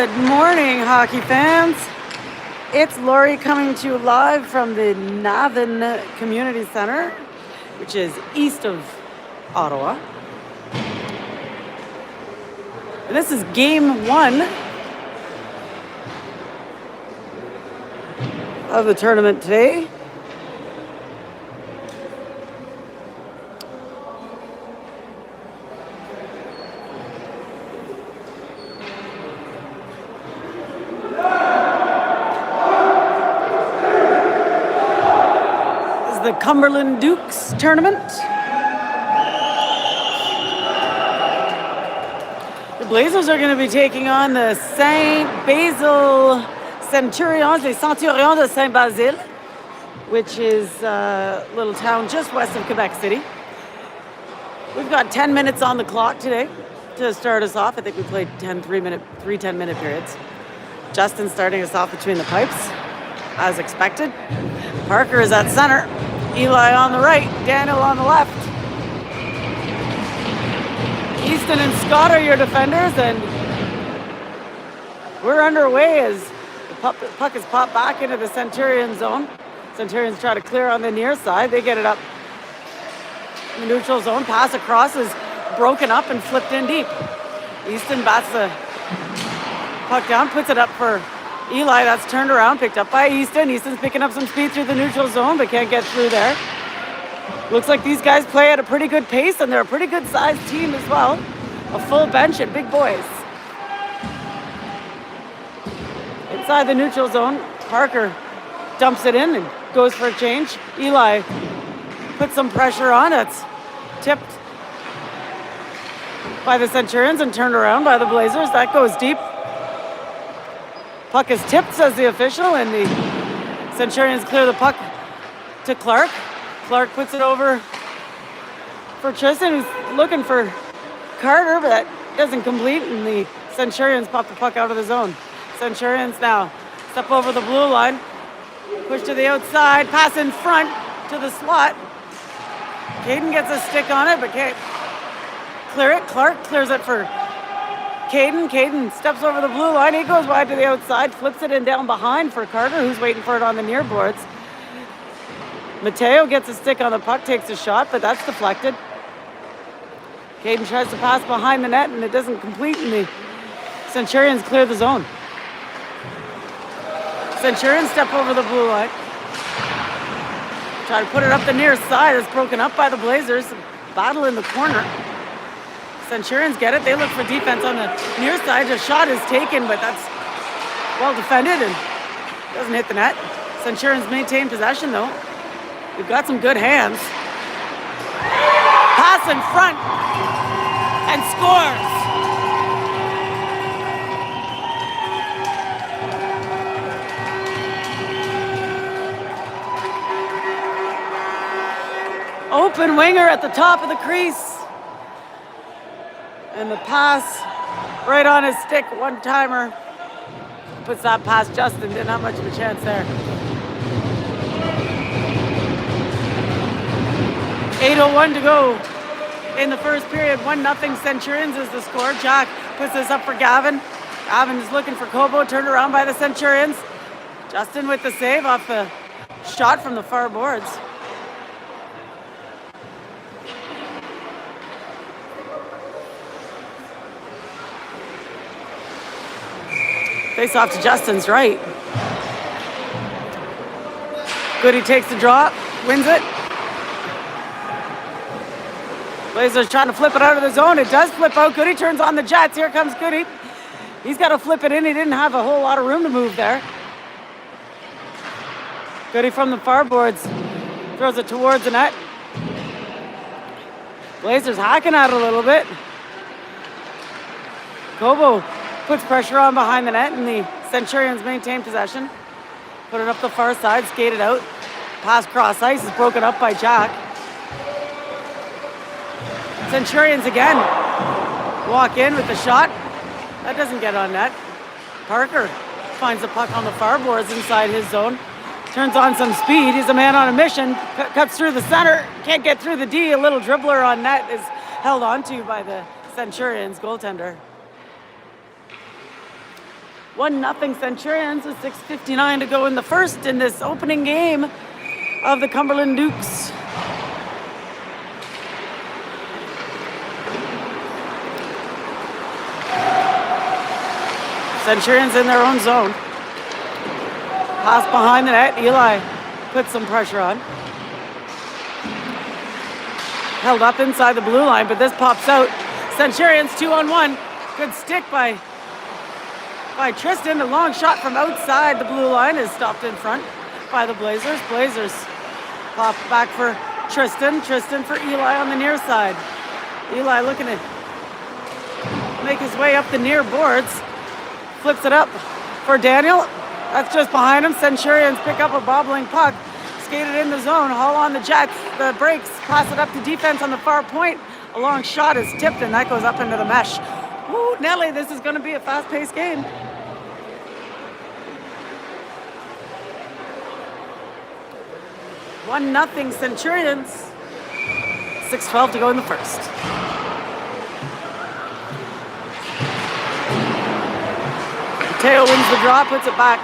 Good morning, hockey fans. It's Lori coming to you live from the Navan Community Center, which is east of Ottawa. And this is game one of the tournament today. The Cumberland Dukes tournament. The Blazers are going to be taking on the Basille Centurions, the Centurions de Basille, which is a little town just west of Quebec City. We've got 10 minutes on the clock today to start us off. I think we played 3 10-minute periods. Justin starting us off between the pipes, as expected. Parker is at center. Eli on the right, Daniel on the left. Easton and Scott are your defenders, and we're underway as the puck is popped back into the Centurion zone. Centurions try to clear on the near side. They get it up in the neutral zone. Pass across is broken up and flipped in deep. Easton bats the puck down, puts it up for Eli. That's turned around, picked up by Easton. Easton's picking up some speed through the neutral zone, but can't get through there. Looks like these guys play at a pretty good pace, and they're a pretty good sized team as well. A full bench and big boys. Inside the neutral zone, Parker dumps it in and goes for a change. Eli puts some pressure on. It's tipped by the Centurions and turned around by the Blazers. That goes deep. Puck is tipped, says the official, and the Centurions clear the puck to Clark. Clark puts it over for Tristan, who's looking for Carter, but that doesn't complete, and the Centurions pop the puck out of the zone. Centurions now step over the blue line, push to the outside, pass in front to the slot. Caden gets a stick on it, but can't clear it. Clark clears it for Caden. Caden steps over the blue line. He goes wide to the outside, flips it in down behind for Carter, who's waiting for it on the near boards. Mateo gets a stick on the puck, takes a shot, but that's deflected. Caden tries to pass behind the net, and it doesn't complete, and the Centurions clear the zone. Centurions step over the blue line. Try to put it up the near side. It's broken up by the Blazers. Battle in the corner. Centurions get it. They look for defense on the near side. A shot is taken, but that's well defended and doesn't hit the net. Centurions maintain possession, though. We've got some good hands. Pass in front and scores. Open winger at the top of the crease. And the pass right on his stick, one-timer. Puts that past Justin, didn't have much of a chance there. 8:01 to go in the first period. 1-0 Centurions is the score. Jack puts this up for Gavin. Gavin is looking for Kobo, turned around by the Centurions. Justin with the save off the shot from the far boards. Face off to Justin's right. Goody takes the drop, wins it. Blazers trying to flip it out of the zone. It does flip out. Goody turns on the Jets. Here comes Goody. He's got to flip it in. He didn't have a whole lot of room to move there. Goody from the far boards throws it towards the net. Blazers hacking at it a little bit. Kobo puts pressure on behind the net, and the Centurions maintain possession. Put it up the far side, skate it out. Pass cross ice is broken up by Jack. Centurions again walk in with the shot. That doesn't get on net. Parker finds the puck on the far boards inside his zone. Turns on some speed. He's a man on a mission. Cuts through the center. Can't get through the D. A little dribbler on net is held onto by the Centurions goaltender. 1-0 Centurions with 6:59 to go in the first in this opening game of the Cumberland Dukes. Centurions in their own zone. Pass behind the net. Eli puts some pressure on. Held up inside the blue line, but this pops out. Centurions 2-on-1. Good stick by Tristan. A long shot from outside the blue line is stopped in front by the Blazers. Blazers pop back for Tristan. Tristan for Eli on the near side. Eli looking to make his way up the near boards. Flips it up for Daniel. That's just behind him. Centurions pick up a bobbling puck. Skated in the zone. Haul on the Jets. The breaks. Pass it up to defense on the far point. A long shot is tipped and that goes up into the mesh. Woo, Nelly, this is going to be a fast-paced game. One nothing Centurions. 6:12 to go in the first. Teo wins the draw, puts it back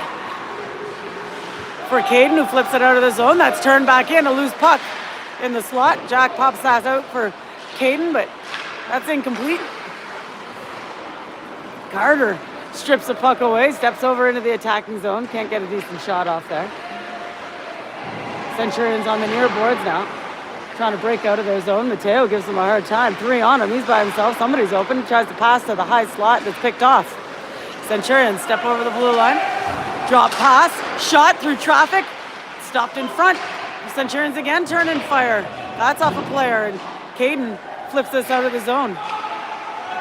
for Caden, who flips it out of the zone. That's turned back in, a loose puck in the slot. Jack pops that out for Caden, but that's incomplete. Carter strips the puck away, steps over into the attacking zone. Can't get a decent shot off there. Centurions on the near boards now, trying to break out of their zone. Mateo gives them a hard time. 3 on him, he's by himself. Somebody's open, he tries to pass to the high slot that's picked off. Centurions step over the blue line. Drop pass, shot through traffic, stopped in front. Centurions again turn and fire. That's off a player, and Caden flips this out of the zone.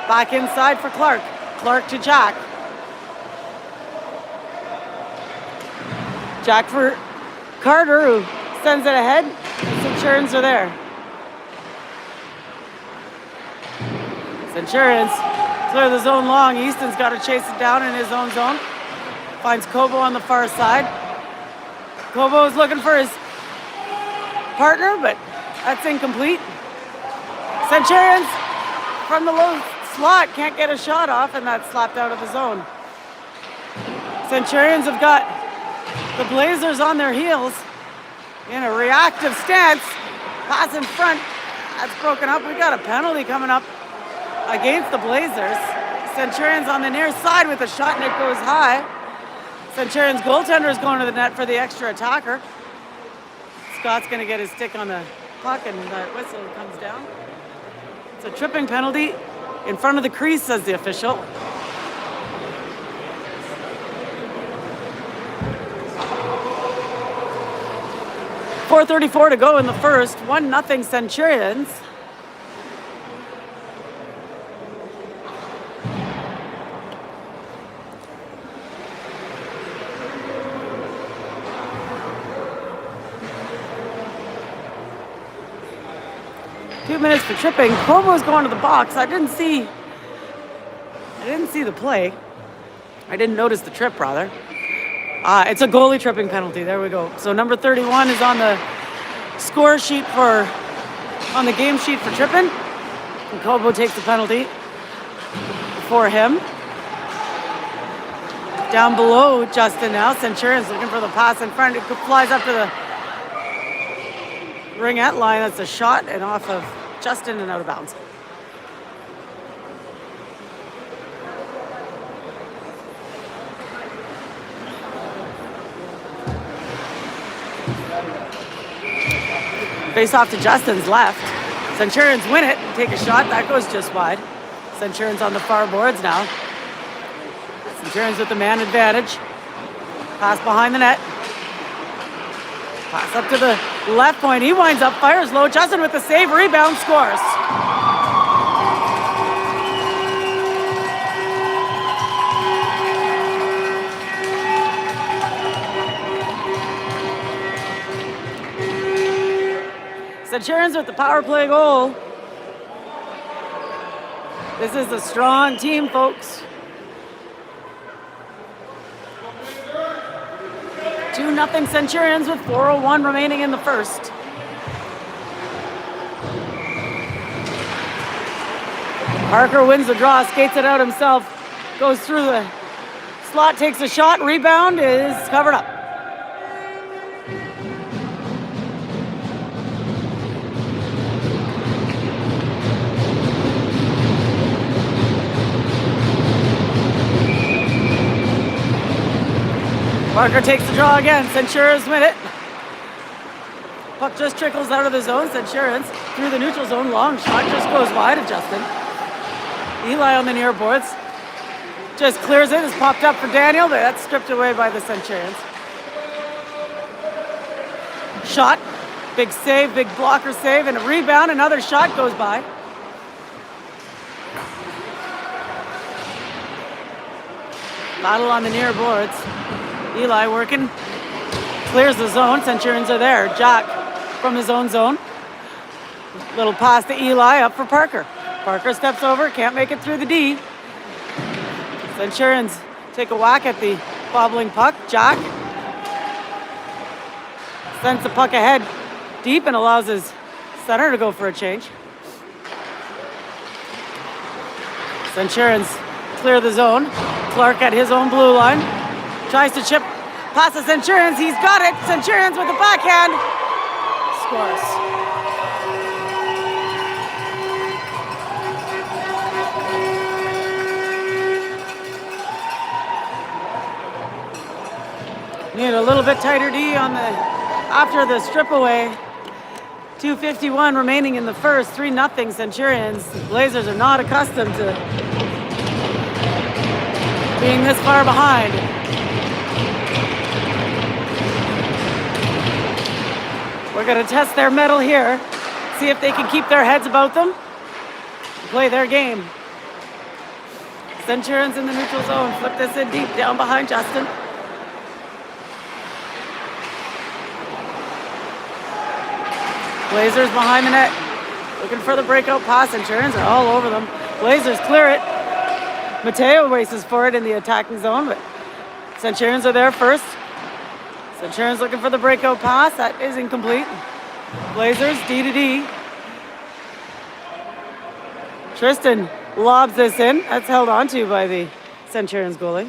Back inside for Clark. Clark to Jack. Jack for Carter, who sends it ahead. The Centurions are there. Centurions clear the zone long. Easton's got to chase it down in his own zone. Finds Kobo on the far side. Kobo is looking for his partner, but that's incomplete. Centurions from the low slot can't get a shot off, and that's slapped out of the zone. Centurions have got the Blazers on their heels in a reactive stance. Pass in front. That's broken up. We got a penalty coming up against the Blazers. Centurions on the near side with a shot, and it goes high. Centurions goaltender is going to the net for the extra attacker. Scott's going to get his stick on the puck, and that whistle comes down. It's a tripping penalty in front of the crease, says the official. .434 to go in the first. 1-0 Centurions. Two minutes for tripping. Kobo's going to the box. I didn't see the play. I didn't notice the trip, rather. It's a goalie tripping penalty. There we go. So number 31 is on the score sheet on the game sheet for tripping. And Kobo takes the penalty for him. Down below Justin now. Centurions looking for the pass in front. It flies up to the ringette line. That's a shot and off of Justin and out of bounds. Face off to Justin's left. Centurions win it and take a shot. That goes just wide. Centurions on the far boards now. Centurions with the man advantage. Pass behind the net. Pass up to the left point. He winds up, fires low. Justin with the save, rebound, scores. Centurions with the power play goal. This is a strong team, folks. 2-0 Centurions with 4:01 remaining in the first. Parker wins the draw, skates it out himself, goes through the Slot takes a shot, rebound is covered up. Parker takes the draw again. Centurions win it. Puck just trickles out of the zone. Centurions through the neutral zone. Long shot just goes wide of Justin. Eli on the near boards. Just clears it. It's popped up for Daniel, but that's stripped away by the Centurions. Shot. Big save, big blocker save, and a rebound. Another shot goes by. Battle on the near boards. Eli working. Clears the zone. Centurions are there. Jack from his own zone. Little pass to Eli, up for Parker. Parker steps over, can't make it through the D. Centurions take a whack at the bobbling puck. Jack sends the puck ahead deep and allows his center to go for a change. Centurions clear the zone. Clark at his own blue line. Tries to chip past the Centurions. He's got it. Centurions with the backhand. Scores. Need a little bit tighter D on the after the strip away. 2:51 remaining in the first. 3-0 Centurions. The Blazers are not accustomed to being this far behind. We're going to test their mettle here. See if they can keep their heads about them. Play their game. Centurions in the neutral zone. Flip this in deep down behind Justin. Blazers behind the net, looking for the breakout pass. Centurions are all over them. Blazers clear it. Mateo races for it in the attacking zone, but Centurions are there first. Centurions looking for the breakout pass. That is incomplete. Blazers D to D. Tristan lobs this in. That's held onto by the Centurions goalie.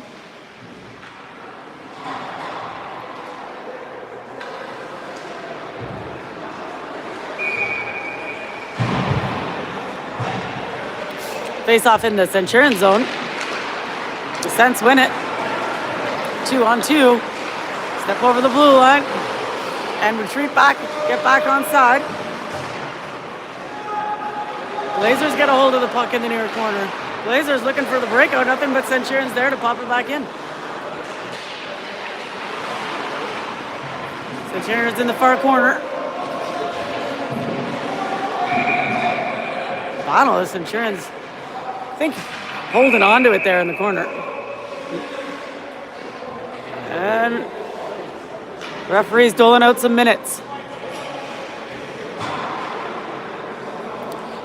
Face off in the Centurion zone. The Cents win it. 2-on-2. Step over the blue line and retreat back. Get back on side. Blazers get a hold of the puck in the near corner. Blazers looking for the breakout. Nothing but Centurions there to pop it back in. Centurions in the far corner. Final, the Centurions, I think, holding on to it there in the corner. And referee's doling out some minutes.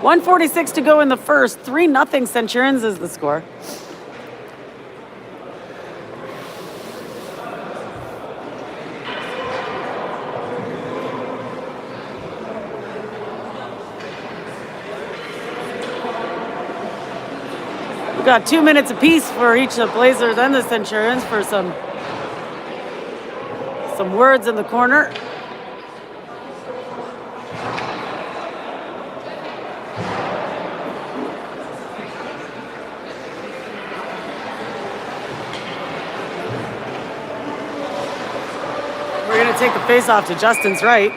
1:46 to go in the first. 3-0 Centurions is the score. We've got 2 minutes apiece for each of the Blazers and the Centurions for some words in the corner. We're going to take the face off to Justin's right.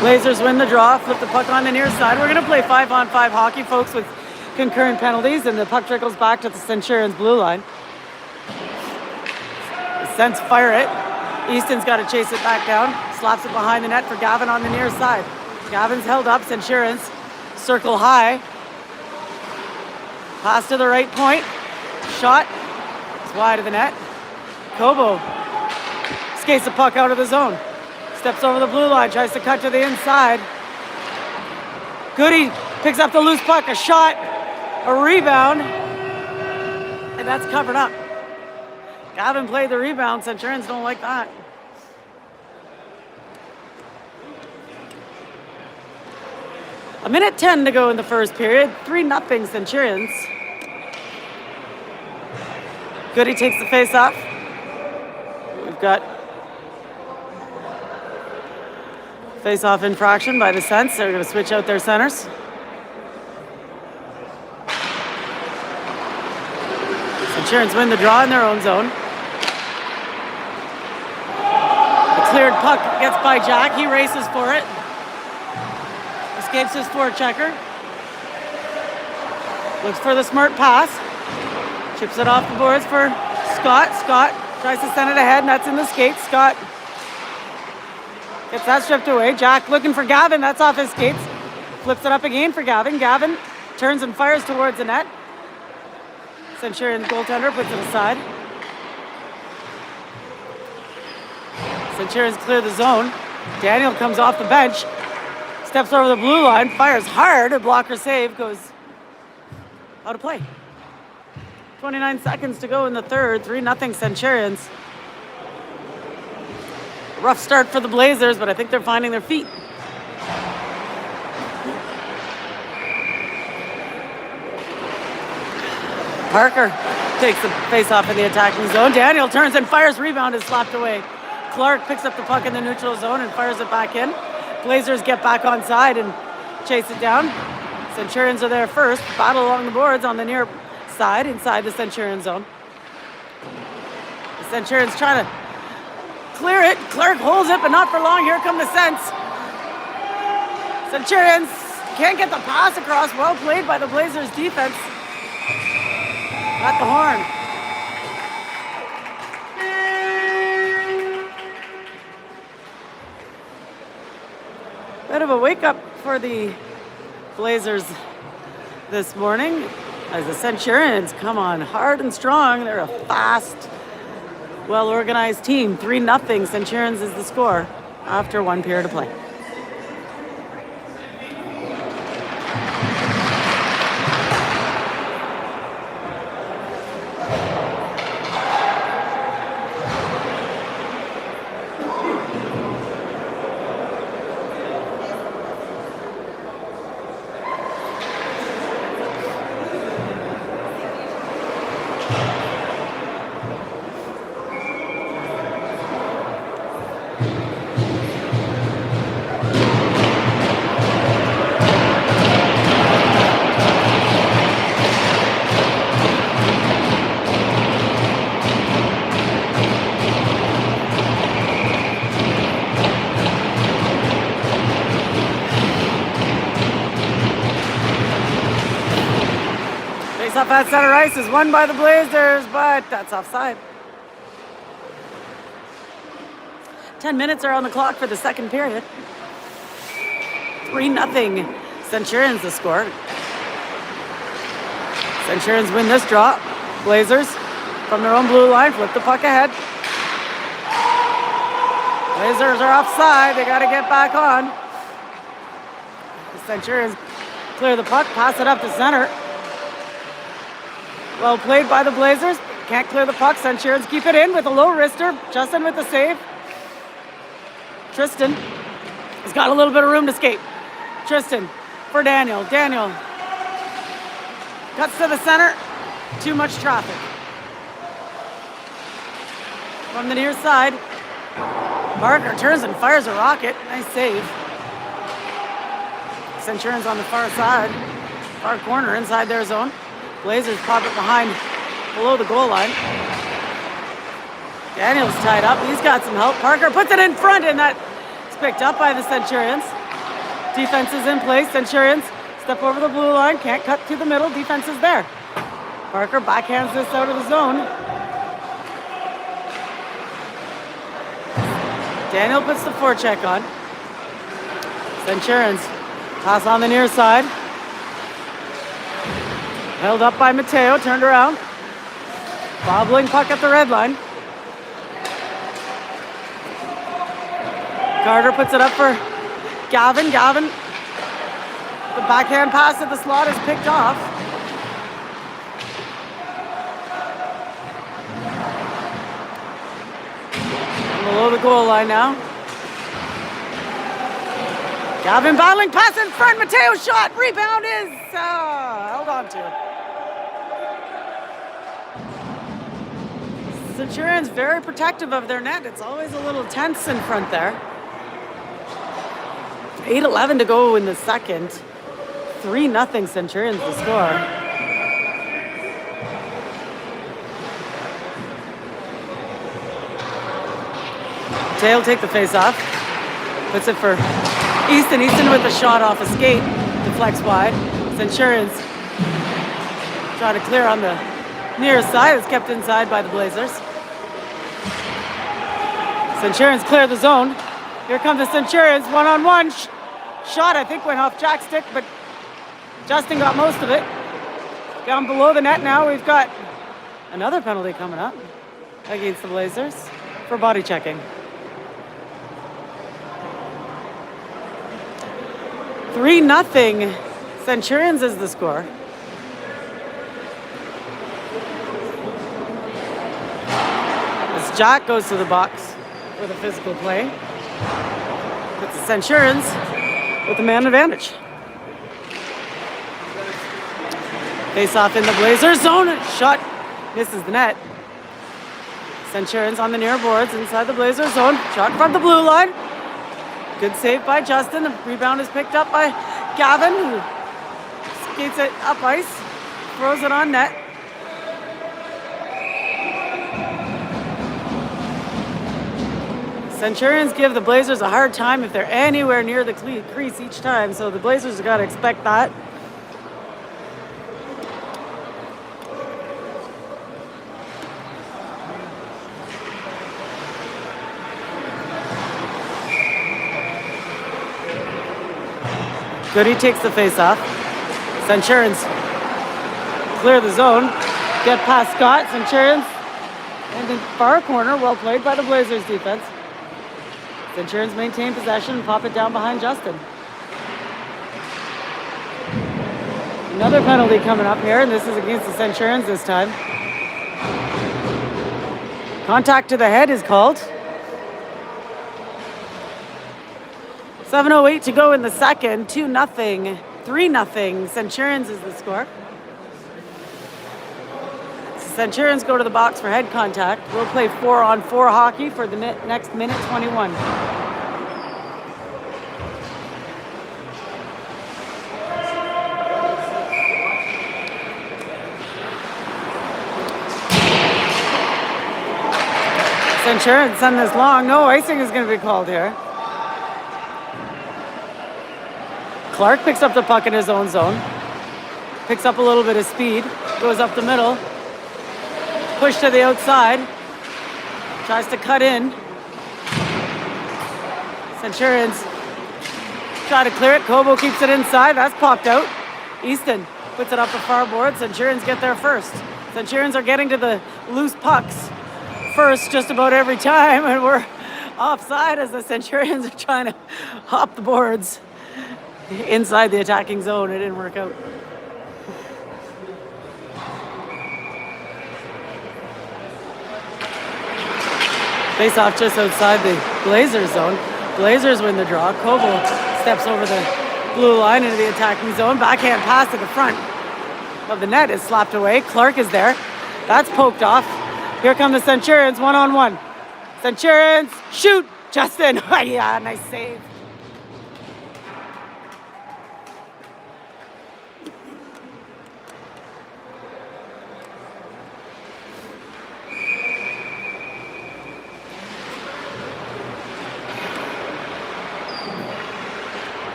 Blazers win the draw, flip the puck on the near side. We're going to play 5-on-5 hockey, folks, with concurrent penalties, and the puck trickles back to the Centurions blue line. The Cents fire it. Easton's got to chase it back down. Slaps it behind the net for Gavin on the near side. Gavin's held up. Centurions circle high. Pass to the right point. Shot. It's wide of the net. Kobo skates the puck out of the zone. Steps over the blue line. Tries to cut to the inside. Goody picks up the loose puck. A shot. A rebound. And that's covered up. Gavin played the rebound. Centurions don't like that. A minute 10 to go in the first period. 3-0 Centurions. Goody takes the face off. We've got face-off infraction by the Cents. They're going to switch out their centers. Centurions win the draw in their own zone. The cleared puck gets by Jack. He races for it. Escapes his forechecker. Looks for the smart pass. Chips it off the boards for Scott. Scott tries to send it ahead, and that's in the skates. Scott gets that stripped away. Jack looking for Gavin. That's off his skates. Flips it up again for Gavin. Gavin turns and fires towards the net. Centurions goaltender puts it aside. Centurions clear the zone. Daniel comes off the bench. Steps over the blue line. Fires hard. A blocker save goes out of play. 29 seconds to go in the third. 3-0 Centurions. Rough start for the Blazers, but I think they're finding their feet. Parker takes the face-off in the attacking zone. Daniel turns and fires. Rebound is slapped away. Clark picks up the puck in the neutral zone and fires it back in. Blazers get back on side and chase it down. Centurions are there first. Battle along the boards on the near side inside the Centurion zone. The Centurions try to clear it. Clark holds it, but not for long. Here come the Cents. Centurions can't get the pass across. Well played by the Blazers defense. At the horn. Bit of a wake-up for the Blazers this morning as the Centurions come on hard and strong. They're a fast, well-organized team. 3-0 Centurions is the score after 1 period of play. Up at center ice is won by the Blazers, but that's offside. 10 minutes are on the clock for the second period. 3-0 Centurions the score. Centurions win this draw. Blazers from their own blue line flip the puck ahead. Blazers are offside. They got to get back on. The Centurions clear the puck, pass it up to center. Well played by the Blazers. Can't clear the puck. Centurions keep it in with a low wrister. Justin with the save. Tristan has got a little bit of room to skate. Tristan for Daniel. Daniel cuts to the center. Too much traffic. From the near side, Parker turns and fires a rocket. Nice save. Centurions on the far side. Far corner inside their zone. Blazers pop it behind, below the goal line. Daniel's tied up. He's got some help. Parker puts it in front, and that's picked up by the Centurions. Defense is in place. Centurions step over the blue line. Can't cut through the middle. Defense is there. Parker backhands this out of the zone. Daniel puts the forecheck on. Centurions pass on the near side. Held up by Mateo, turned around. Bobbling puck at the red line. Carter puts it up for Gavin. Gavin, the backhand pass at the slot is picked off. Below the goal line now. Gavin battling pass in front. Mateo's shot. Rebound is held on to. Centurions very protective of their net. It's always a little tense in front there. 8:11 to go in the second. 3-0 Centurions the score. Mateo will take the face off. Puts it for Easton. Easton with a shot off a skate. Deflects wide. Centurions try to clear on the near side. It's kept inside by the Blazers. Centurions clear the zone. Here come the Centurions. One-on-one. Shot, I think, went off Jack's stick, but Justin got most of it. Down below the net now, we've got another penalty coming up against the Blazers for body checking. 3-0 Centurions is the score. As Jack goes to the box for the physical play. It's the Centurions with the man advantage. Face off in the Blazers zone. Shot misses the net. Centurions on the near boards inside the Blazers zone. Shot from the blue line. Good save by Justin. The rebound is picked up by Gavin, who skates it up ice, throws it on net. Centurions give the Blazers a hard time if they're anywhere near the crease each time, so the Blazers have got to expect that. Goody takes the face off. Centurions clear the zone. Get past Scott. Centurions in the far corner. Well played by the Blazers defense. Centurions maintain possession and pop it down behind Justin. Another penalty coming up here, and this is against the Centurions this time. Contact to the head is called. 7:08 to go in the second. 2-0. 3-0. Centurions is the score. Centurions go to the box for head contact. We'll play 4-on-4 hockey for the next minute 21. Centurions send this long. No icing is going to be called here. Clark picks up the puck in his own zone. Picks up a little bit of speed. Goes up the middle. Push to the outside. Tries to cut in. Centurions try to clear it. Kobo keeps it inside. That's popped out. Easton puts it up the far board. Centurions get there first. Centurions are getting to the loose pucks first just about every time, and we're offside as the Centurions are trying to hop the boards inside the attacking zone. It didn't work out. Face off just outside the Blazers zone. Blazers win the draw. Kobo steps over the blue line into the attacking zone. Backhand pass to the front of the net is slapped away. Clark is there. That's poked off. Here come the Centurions, one-on-one. Centurions, shoot! Justin, yeah, nice save.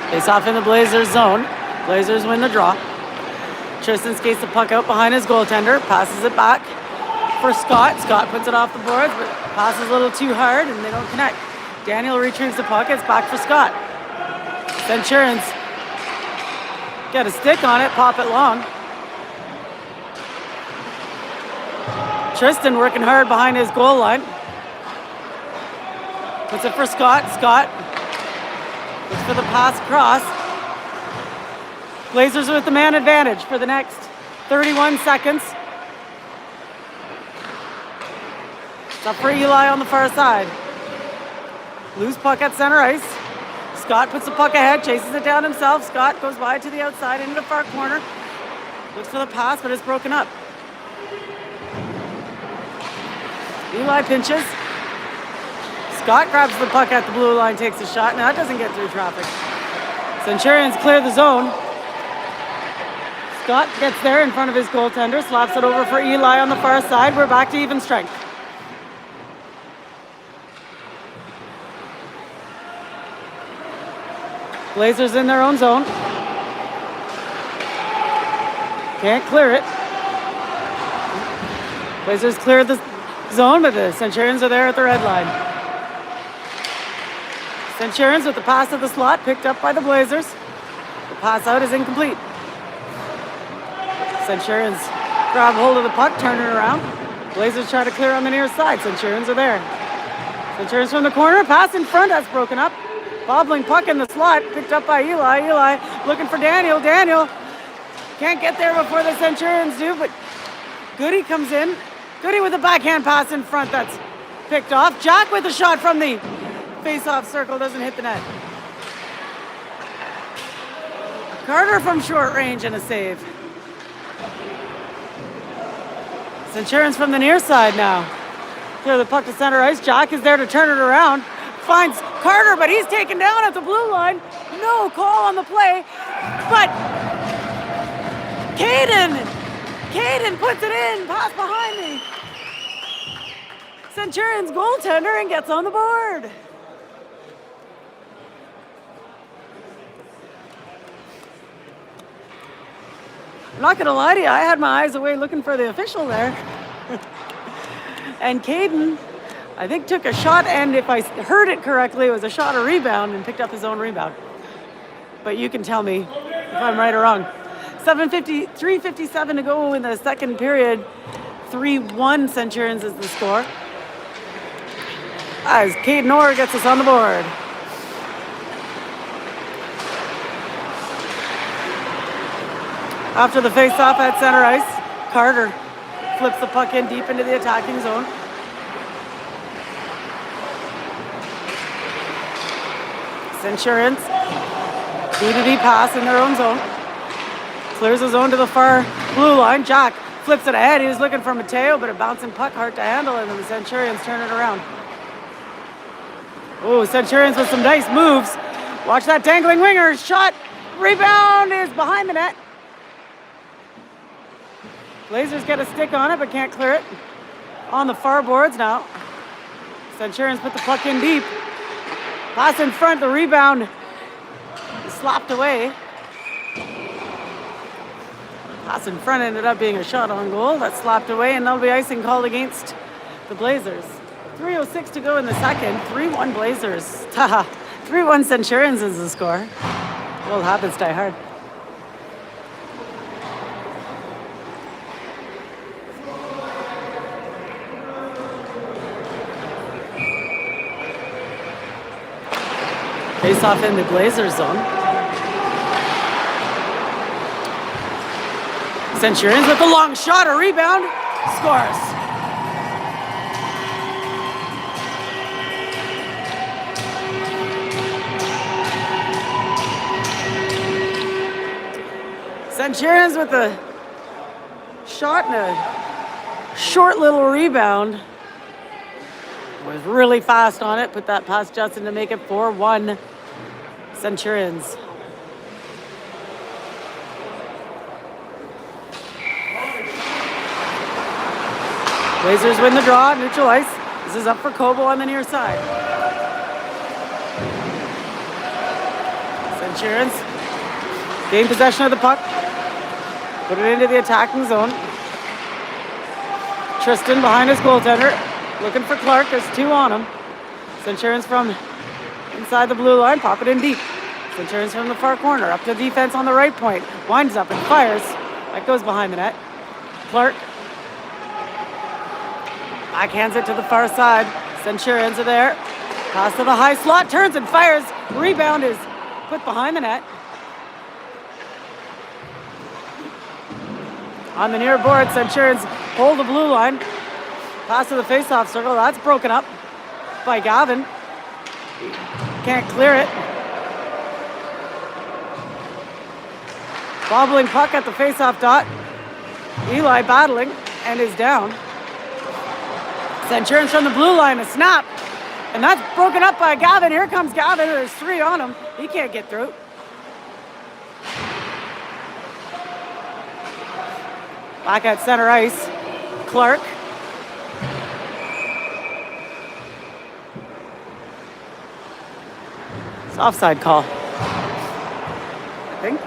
Face off in the Blazers zone. Blazers win the draw. Tristan skates the puck out behind his goaltender, passes it back for Scott. Scott puts it off the boards, but passes a little too hard and they don't connect. Daniel retrieves the puck, it's back for Scott. Centurions get a stick on it, pop it long. Tristan working hard behind his goal line. Puts it for Scott. Scott looks for the pass across. Blazers with the man advantage for the next 31 seconds. It's up for Eli on the far side. Loose puck at center ice. Scott puts the puck ahead, chases it down himself. Scott goes wide to the outside into the far corner. Looks for the pass, but it's broken up. Eli pinches. Scott grabs the puck at the blue line, takes a shot. Now that doesn't get through traffic. Centurions clear the zone. Scott gets there in front of his goaltender, slaps it over for Eli on the far side. We're back to even strength. Blazers in their own zone. Can't clear it. Blazers cleared the zone, but the Centurions are there at the red line. Centurions with the pass to the slot, picked up by the Blazers. The pass out is incomplete. Centurions grab hold of the puck, turn it around. Blazers try to clear on the near side. Centurions are there. Centurions from the corner, pass in front, that's broken up. Bobbling puck in the slot, picked up by Eli. Eli looking for Daniel. Daniel can't get there before the Centurions do, but Goody comes in. Goody with a backhand pass in front, that's picked off. Jack with a shot from the face-off circle, doesn't hit the net. Carter from short range and a save. Centurions from the near side now. Clear the puck to center ice. Jack is there to turn it around. Finds Carter, but he's taken down at the blue line. No call on the play, but Caden puts it in, pass behind the Centurions goaltender and gets on the board. I'm not gonna lie to you, I had my eyes away looking for the official there. And Caden, I think, took a shot, and if I heard it correctly, it was a shot or rebound and picked up his own rebound. But you can tell me if I'm right or wrong. 3:57 to go in the second period. 3-1 Centurions is the score. As Caden Orr gets us on the board. After the face-off at center ice, Carter flips the puck in deep into the attacking zone. Centurions, D-to-D pass in their own zone. Clears the zone to the far blue line. Jack flips it ahead. He was looking for Mateo, but a bouncing puck, hard to handle, and then the Centurions turn it around. Oh, Centurions with some nice moves. Watch that dangling winger. Shot, rebound is behind the net. Blazers get a stick on it, but can't clear it. On the far boards now. Centurions put the puck in deep. Pass in front, the rebound slapped away. Pass in front ended up being a shot on goal. That slapped away, and that'll be icing called against the Blazers. 3:06 to go in the second. 3-1 Blazers. 3-1 Centurions is the score. Well, happens die hard. Face off in the Blazers zone. Centurions with a long shot, a rebound, scores. Centurions with a shot and a short little rebound. Was really fast on it, put that past Justin to make it 4-1 Centurions. Blazers win the draw, neutral ice. This is up for Kobo on the near side. Centurions gain possession of the puck. Put it into the attacking zone. Tristan behind his goaltender. Looking for Clark, there's two on him. Centurions from inside the blue line, pop it in deep. Centurions from the far corner, up to defense on the right point. Winds up and fires. That goes behind the net. Clark backhands it to the far side. Centurions are there. Pass to the high slot, turns and fires. Rebound is put behind the net. On the near board, Centurions hold the blue line. Pass to the face-off circle. That's broken up by Gavin. Can't clear it. Bobbling puck at the face-off dot. Eli battling and is down. Centurions from the blue line, a snap. And that's broken up by Gavin. Here comes Gavin. There's 3 on him. He can't get through. Back at center ice. Clark. It's offside call, I think.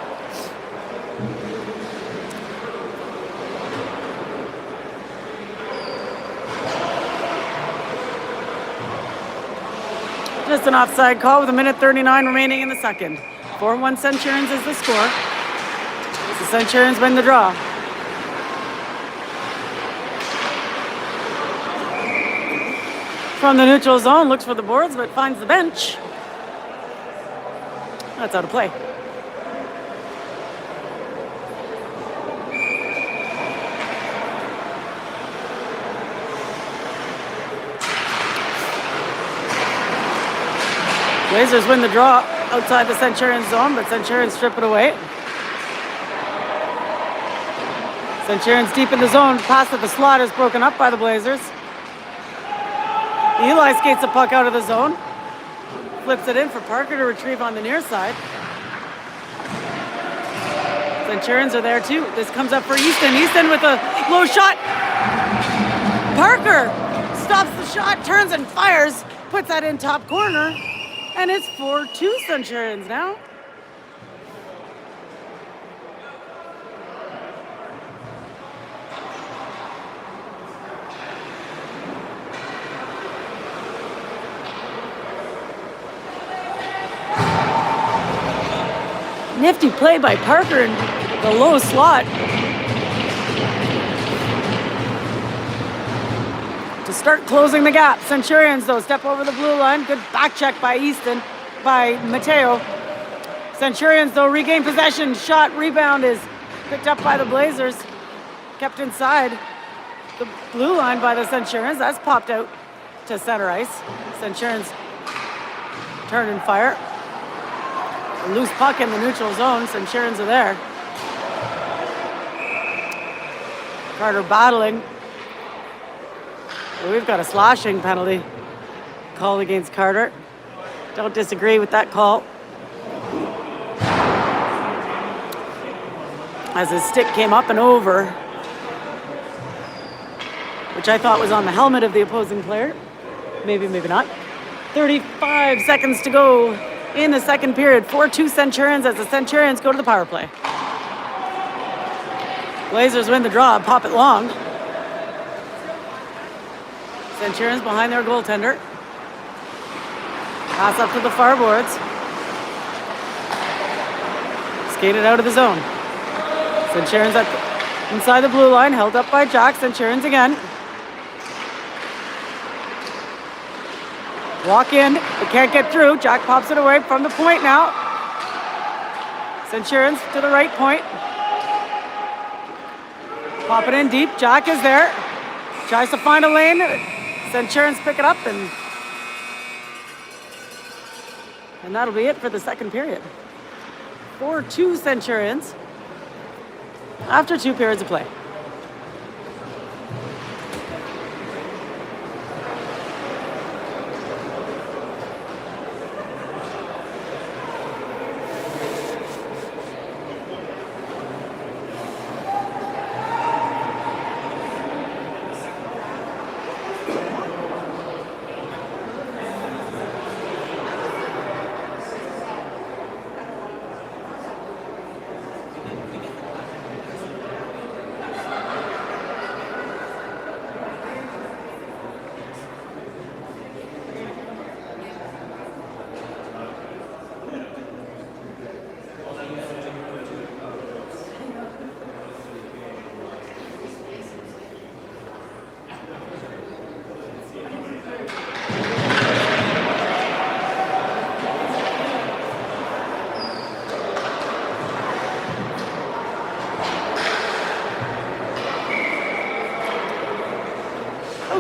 Just an offside call with 1:39 remaining in the second. 4-1 Centurions is the score. The Centurions win the draw. From the neutral zone, looks for the boards, but finds the bench. That's out of play. Blazers win the draw outside the Centurions zone, but Centurions strip it away. Centurions deep in the zone. Pass at the slot is broken up by the Blazers. Eli skates the puck out of the zone. Flips it in for Parker to retrieve on the near side. Centurions are there too. This comes up for Easton. Easton with a low shot. Parker stops the shot, turns and fires. Puts that in top corner. And it's 4-2 Centurions now. Nifty play by Parker in the low slot. To start closing the gap. Centurions, though, step over the blue line. Good back check by Easton, by Mateo. Centurions, though, regain possession. Shot, rebound is picked up by the Blazers. Kept inside the blue line by the Centurions. That's popped out to center ice. Centurions turn and fire. A loose puck in the neutral zone. Centurions are there. Carter battling. We've got a slashing penalty called against Carter. Don't disagree with that call. As his stick came up and over, which I thought was on the helmet of the opposing player. Maybe, maybe not. 35 seconds to go in the second period. 4-2 Centurions as the Centurions go to the power play. Blazers win the draw, pop it long. Centurions behind their goaltender. Pass up to the far boards. Skated out of the zone. Centurions inside the blue line, held up by Jack. Centurions again. Walk in, they can't get through. Jack pops it away from the point now. Centurions to the right point. Pop it in deep, Jack is there. Tries to find a lane. Centurions pick it up and that'll be it for the second period. 4-2 Centurions after 2 periods of play.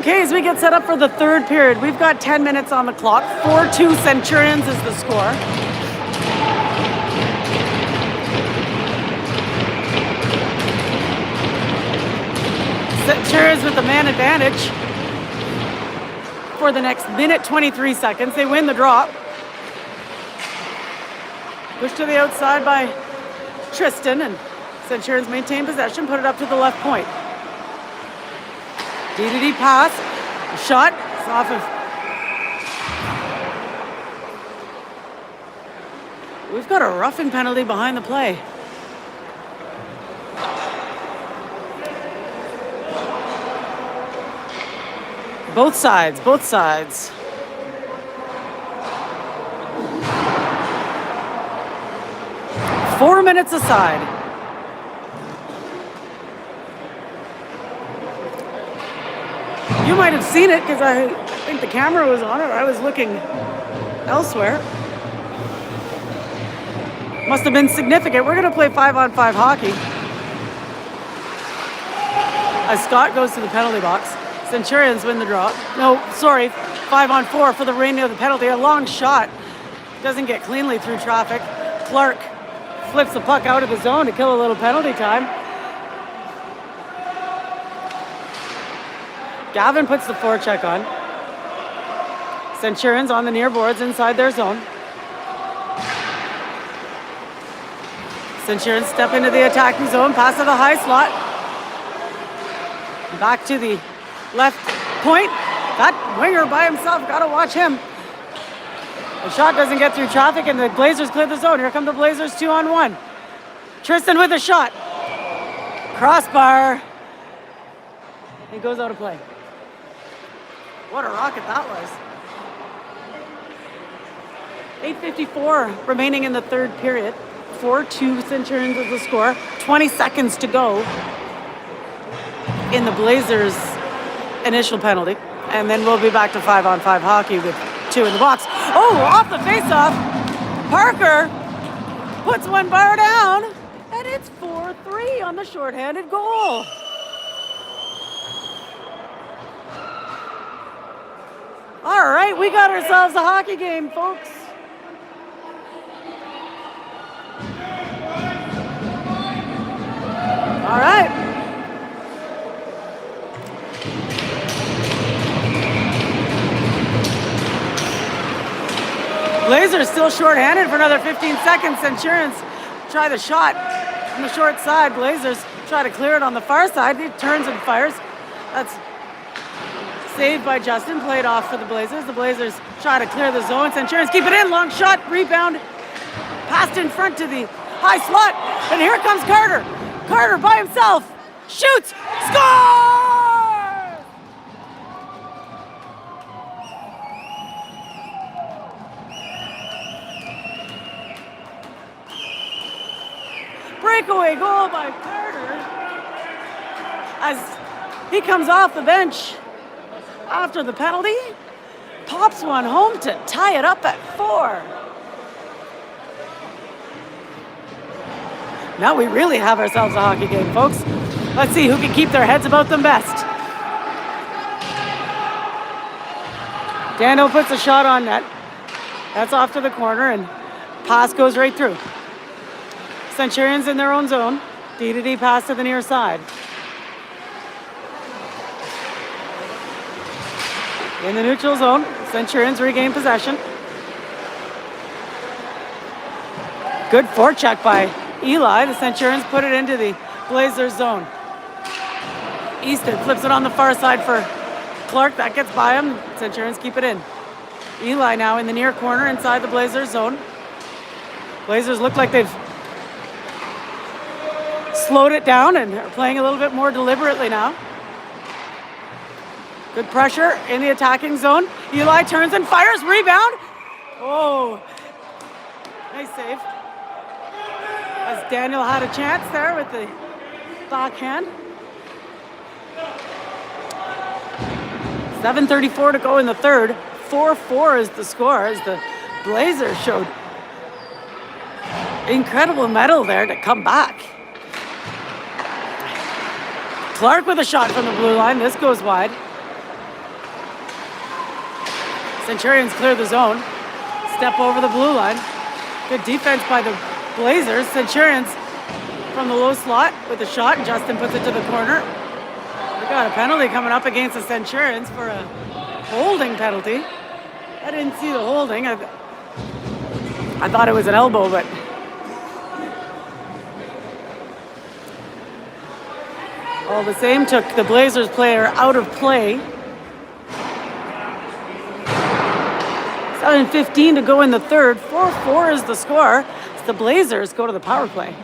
Okay, as we get set up for the third period, we've got 10 minutes on the clock. 4-2 Centurions is the score. Centurions with the man advantage for the next minute 23 seconds. They win the drop. Push to the outside by Tristan, and Centurions maintain possession, put it up to the left point. D-to-D pass, shot, it's off of... We've got a roughing penalty behind the play. Both sides, both sides. Four minutes aside. You might have seen it because I think the camera was on it. I was looking elsewhere. Must have been significant. We're going to play 5-on-5 hockey. As Scott goes to the penalty box. Centurions win the draw. No, sorry, 5-on-4 for the reigning of the penalty. A long shot. Doesn't get cleanly through traffic. Clark flips the puck out of the zone to kill a little penalty time. Gavin puts the forecheck on. Centurions on the near boards inside their zone. Centurions step into the attacking zone, pass to the high slot. Back to the left point. That winger by himself, gotta watch him. The shot doesn't get through traffic and the Blazers clear the zone. Here come the Blazers 2-on-1. Tristan with a shot. Crossbar. He goes out of play. What a rocket that was. 8:54 remaining in the third period. 4-2 Centurions is the score. 20 seconds to go in the Blazers' initial penalty. And then we'll be back to 5-on-5 hockey with 2 in the box. Oh, off the faceoff. Parker puts one bar down, and it's 4-3 on the shorthanded goal. All right, we got ourselves a hockey game, folks. All right. Blazers still shorthanded for another 15 seconds. Centurions try the shot on the short side. Blazers try to clear it on the far side. He turns and fires. That's saved by Justin, played off for the Blazers. The Blazers try to clear the zone. Centurions keep it in. Long shot, rebound, passed in front to the high slot. And here comes Carter. Carter by himself. Shoots. Scores! Breakaway goal by Carter as he comes off the bench after the penalty, pops one home to tie it up at 4. Now we really have ourselves a hockey game, folks. Let's see who can keep their heads about them best. Daniel puts a shot on net. That's off to the corner and pass goes right through. Centurions in their own zone. D-to-D pass to the near side. In the neutral zone, Centurions regain possession. Good forecheck by Eli. The Centurions put it into the Blazers zone. Easton flips it on the far side for Clark. That gets by him. Centurions keep it in. Eli now in the near corner inside the Blazers zone. Blazers look like they've slowed it down and are playing a little bit more deliberately now. Good pressure in the attacking zone. Eli turns and fires. Rebound. Oh, nice save. As Daniel had a chance there with the backhand. 7:34 to go in the third. 4-4 is the score as the Blazers showed incredible mettle there to come back. Clark with a shot from the blue line. This goes wide. Centurions clear the zone. Step over the blue line. Good defense by the Blazers. Centurions from the low slot with a shot. Justin puts it to the corner. We got a penalty coming up against the Centurions for a holding penalty. I didn't see the holding. I thought it was an elbow, but all the same, took the Blazers player out of play. 7:15 to go in the third. 4-4 is the score. The Blazers go to the power play.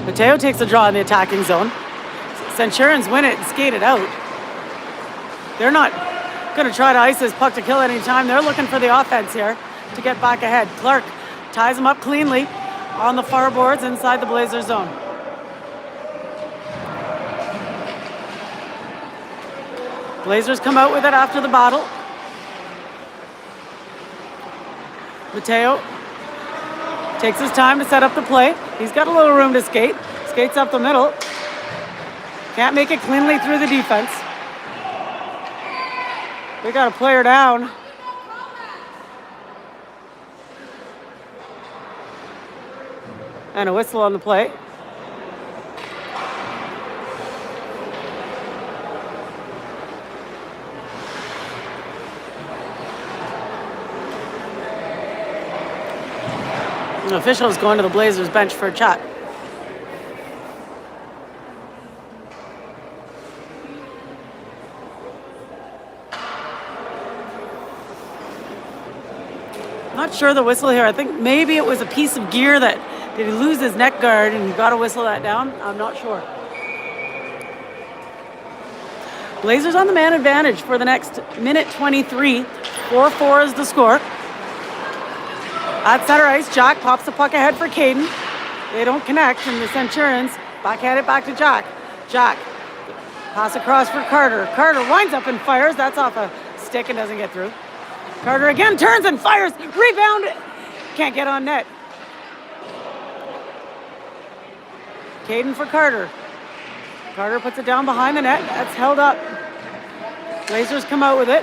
Mateo takes a draw in the attacking zone. Centurions win it and skate it out. They're not going to try to ice this puck to kill any time. They're looking for the offense here to get back ahead. Clark ties him up cleanly on the far boards inside the Blazers zone. Blazers come out with it after the battle. Mateo takes his time to set up the play. He's got a little room to skate. Skates up the middle. Can't make it cleanly through the defense. We got a player down. And a whistle on the play. The official is going to the Blazers bench for a chat. Not sure the whistle here. I think maybe it was a piece of gear that did he lose his neck guard and he got to whistle that down? I'm not sure. Blazers on the man advantage for the next minute 23. 4-4 is the score. At center ice, Jack pops the puck ahead for Caden. They don't connect, and the Centurions backhand it back to Jack. Jack, pass across for Carter. Carter winds up and fires. That's off a stick and doesn't get through. Carter again turns and fires. Rebound. Can't get on net. Caden for Carter. Carter puts it down behind the net. That's held up. Blazers come out with it.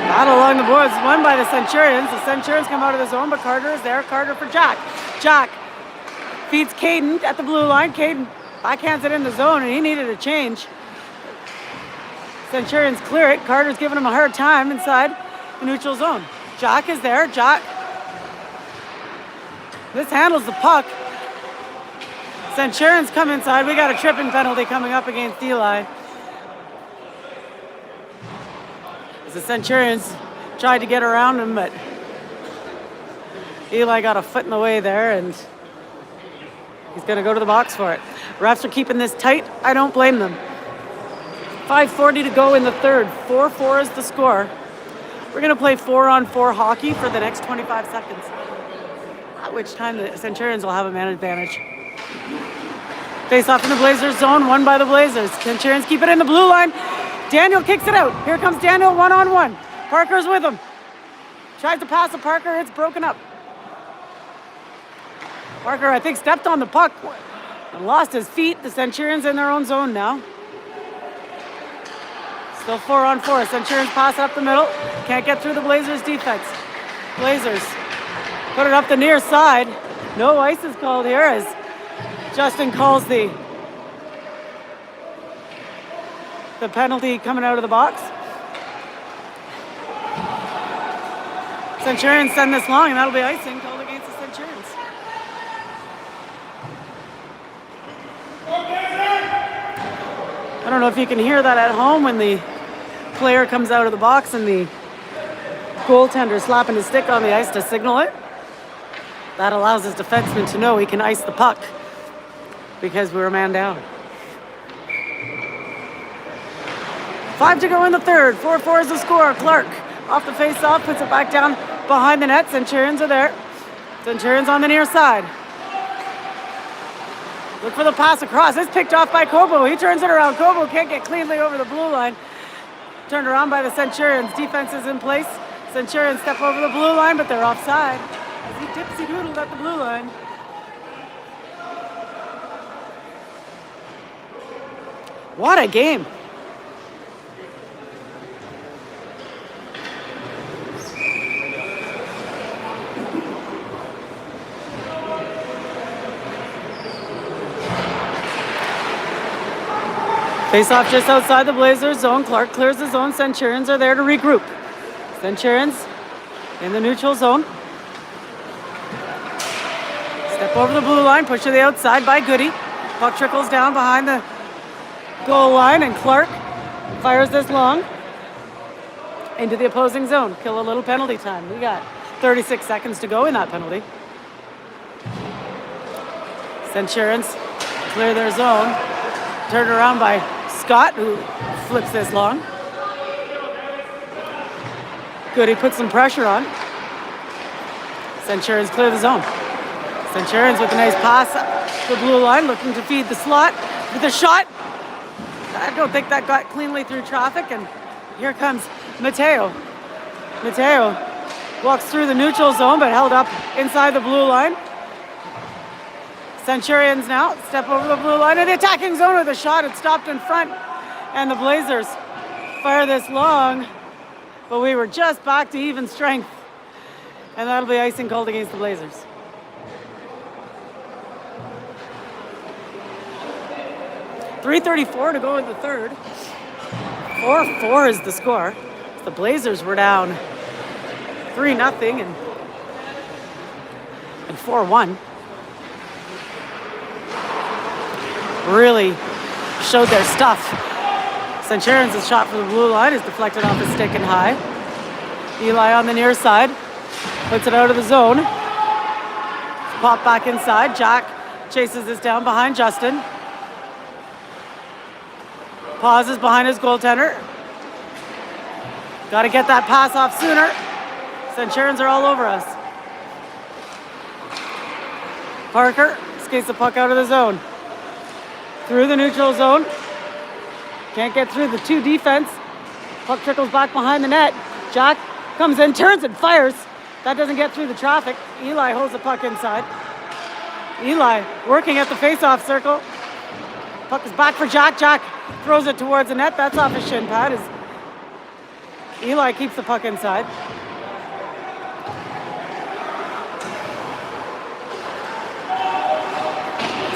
Battle along the boards, won by the Centurions. The Centurions come out of the zone, but Carter is there. Carter for Jack. Jack feeds Caden at the blue line. Caden backhands it in the zone, and he needed a change. Centurions clear it. Carter's giving him a hard time inside the neutral zone. Jack is there. Jack mishandles the puck. Centurions come inside. We got a tripping penalty coming up against Eli. The Centurions tried to get around him, but Eli got a foot in the way there, and he's going to go to the box for it. Refs are keeping this tight. I don't blame them. 5:40 to go in the third. 4-4 is the score. We're going to play 4-on-4 hockey for the next 25 seconds, at which time the Centurions will have a man advantage. Face off in the Blazers zone, won by the Blazers. Centurions keep it in the blue line. Daniel kicks it out. Here comes Daniel one-on-one. Parker's with him. Tries to pass to Parker. It's broken up. Parker, I think, stepped on the puck and lost his feet. The Centurions in their own zone now. Still 4-on-4. Centurions pass it up the middle. Can't get through the Blazers defense. Blazers put it up the near side. No ice is called here as Justin calls the penalty coming out of the box. Centurions send this long, and that'll be icing called against the Centurions. I don't know if you can hear that at home when the player comes out of the box and the goaltender slapping his stick on the ice to signal it. That allows his defenseman to know he can ice the puck because we were a man down. 5 to go in the third. 4-4 is the score. Clark off the face-off, puts it back down behind the net. Centurions are there. Centurions on the near side. Look for the pass across. It's picked off by Kobo. He turns it around. Kobo can't get cleanly over the blue line. Turned around by the Centurions. Defense is in place. Centurions step over the blue line, but they're offside as he dipsy-doodled at the blue line. What a game. Face off just outside the Blazers zone. Clark clears the zone. Centurions are there to regroup. Centurions in the neutral zone. Step over the blue line, push to the outside by Goody. Puck trickles down behind the goal line, and Clark fires this long into the opposing zone. Kill a little penalty time. We got 36 seconds to go in that penalty. Centurions clear their zone. Turned around by Scott, who flips this long. Goody puts some pressure on. Centurions clear the zone. Centurions with a nice pass up the blue line, looking to feed the slot with a shot. I don't think that got cleanly through traffic, and here comes Mateo. Mateo walks through the neutral zone, but held up inside the blue line. Centurions now step over the blue line in the attacking zone with a shot. It stopped in front, and the Blazers fire this long, but we were just back to even strength, and that'll be icing called against the Blazers. .334 to go in the third. 4-4 is the score. The Blazers were down 3-0 and 4-1. Really showed their stuff. Centurions' shot from the blue line is deflected off his stick and high. Eli on the near side puts it out of the zone. Pop back inside. Jack chases this down behind Justin. Pauses behind his goaltender. Got to get that pass off sooner. Centurions are all over us. Parker skates the puck out of the zone. Through the neutral zone. Can't get through the two defense. Puck trickles back behind the net. Jack comes in, turns and fires. That doesn't get through the traffic. Eli holds the puck inside. Eli working at the face-off circle. Puck is back for Jack. Jack throws it towards the net. That's off his shin pad. As Eli keeps the puck inside.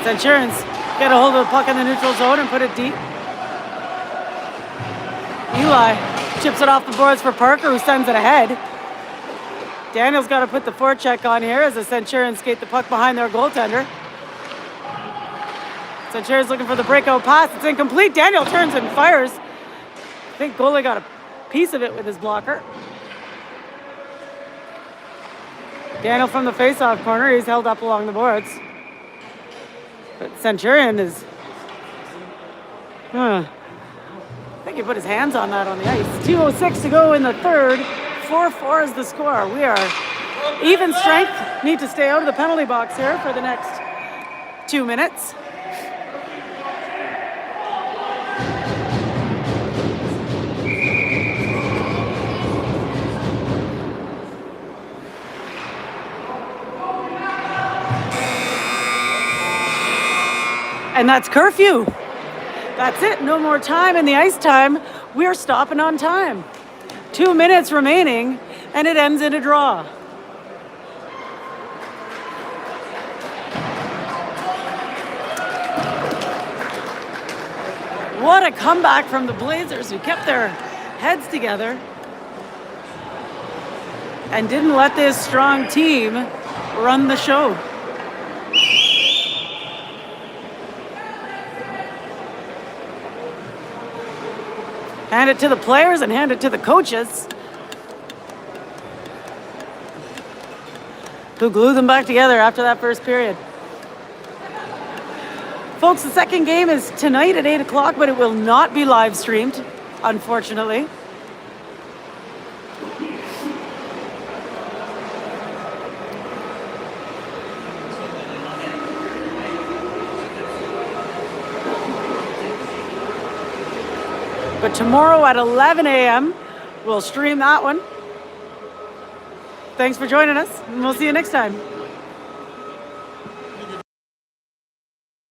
Centurions get a hold of the puck in the neutral zone and put it deep. Eli chips it off the boards for Parker, who sends it ahead. Daniel's got to put the forecheck on here as the Centurions skate the puck behind their goaltender. Centurions looking for the breakout pass. It's incomplete. Daniel turns and fires. I think goalie got a piece of it with his blocker. Daniel from the face-off corner. He's held up along the boards. But Centurion is... I think he put his hands on that on the ice. 2:06 to go in the third. 4-4 is the score. We are even strength. Need to stay out of the penalty box here for the next 2 minutes. And that's curfew. That's it. No more time in the ice time. We're stopping on time. 2 minutes remaining, and it ends in a draw. What a comeback from the Blazers, who kept their heads together and didn't let this strong team run the show. Hand it to the players and hand it to the coaches, who glue them back together after that first period. Folks, the second game is tonight at 8 o'clock, but it will not be live streamed, unfortunately. But tomorrow at 11 a.m., we'll stream that one. Thanks for joining us, and we'll see you next time.